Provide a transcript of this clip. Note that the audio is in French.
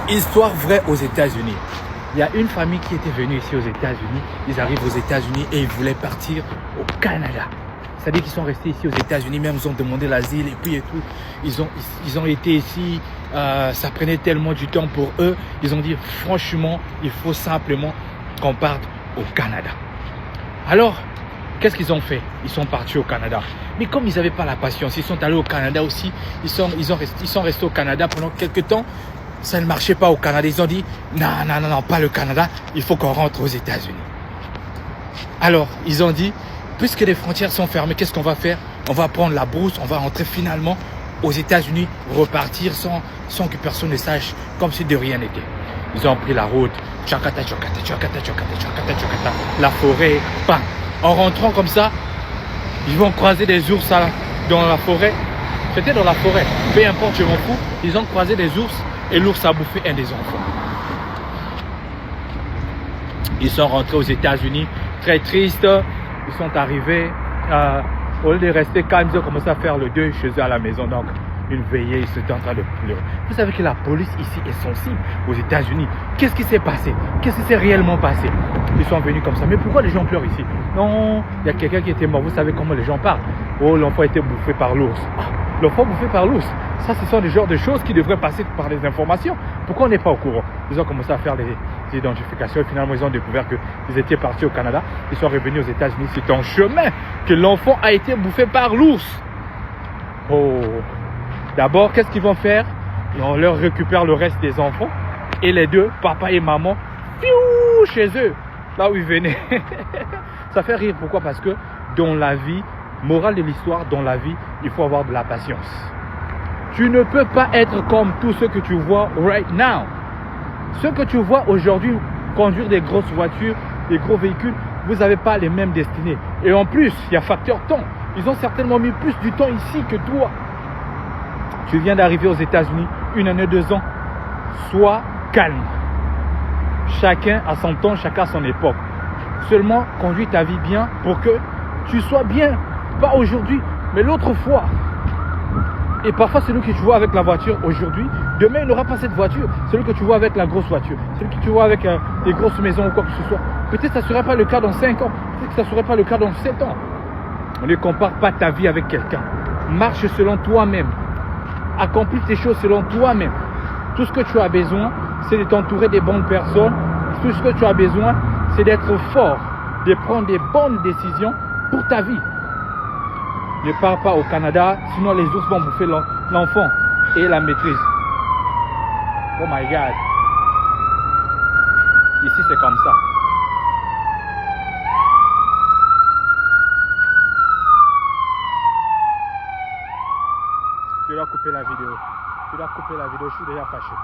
Histoire vraie aux États-Unis. Il y a une famille qui était venue ici aux États-Unis. Ils arrivent aux États-Unis et ils voulaient partir au Canada. C'est-à-dire qu'ils sont restés ici aux États-Unis, même ils ont demandé l'asile et puis et tout. Ils ont été ici, ça prenait tellement du temps pour eux. Ils ont dit franchement, il faut simplement qu'on parte au Canada. Alors, qu'est-ce qu'ils ont fait? Ils sont partis au Canada. Mais comme ils n'avaient pas la patience, ils sont allés au Canada aussi. Ils sont restés au Canada pendant quelques temps. Ça ne marchait pas au Canada. Ils ont dit, non, pas le Canada. Il faut qu'on rentre aux États-Unis. Alors, ils ont dit, puisque les frontières sont fermées, qu'est-ce qu'on va faire? On va prendre la brousse, on va rentrer finalement aux États-Unis, repartir sans que personne ne sache, comme si de rien n'était. Ils ont pris la route, tchakata, la forêt, bam. En rentrant comme ça, ils vont croiser des ours dans la forêt. C'était dans la forêt, peu importe, je m'en fous. Ils ont croisé des ours et l'ours a bouffé un des enfants. Ils sont rentrés aux États-Unis, très tristes. Ils sont arrivés, au lieu de rester calmes, ils ont commencé à faire le deuil chez eux à la maison. Donc, une veillée, ils étaient en train de pleurer. Vous savez que la police ici est sensible aux États-Unis. Qu'est-ce qui s'est passé? Qu'est-ce qui s'est réellement passé? Ils sont venus comme ça. Mais pourquoi les gens pleurent ici? Non, il y a quelqu'un qui était mort. Vous savez comment les gens parlent. Oh, l'enfant a été bouffé par l'ours. Ah, l'enfant bouffé par l'ours. Ça, ce sont des genres de choses qui devraient passer par les informations. Pourquoi on n'est pas au courant? Ils ont commencé à faire les identifications et finalement, ils ont découvert qu'ils étaient partis au Canada. Ils sont revenus aux États-Unis. C'est en chemin que l'enfant a été bouffé par l'ours. Oh! D'abord, qu'est-ce qu'ils vont faire? On leur récupère le reste des enfants et les deux, papa et maman, fiou, chez eux, là où ils venaient. Ça fait rire. Pourquoi? Parce que dans la vie, morale de l'histoire, dans la vie, il faut avoir de la patience. Tu ne peux pas être comme tous ceux que tu vois right now. Ceux que tu vois aujourd'hui conduire des grosses voitures, des gros véhicules, vous n'avez pas les mêmes destinées. Et en plus, il y a facteur temps. Ils ont certainement mis plus du temps ici que toi. Tu viens d'arriver aux États-Unis, 1 année, 2 ans. Sois calme. Chacun a son temps, chacun a son époque. Seulement, conduis ta vie bien pour que tu sois bien. Pas aujourd'hui, mais l'autre fois. Et parfois, celui que tu vois avec la voiture aujourd'hui, demain, il n'aura pas cette voiture. Celui que tu vois avec la grosse voiture. Celui que tu vois avec des grosses maisons ou quoi que ce soit. Peut-être que ça ne sera pas le cas dans 5 ans. Peut-être que ça ne sera pas le cas dans 7 ans. Ne compare pas ta vie avec quelqu'un. Marche selon toi-même. Accomplis tes choses selon toi-même. Tout ce que tu as besoin, c'est de t'entourer des bonnes personnes. Tout ce que tu as besoin, c'est d'être fort, de prendre des bonnes décisions pour ta vie. Ne pars pas au Canada, sinon les ours vont bouffer l'enfant et la maîtrise. Oh my God. Ici, c'est comme ça. Je dois couper la vidéo. Je suis déjà fâché.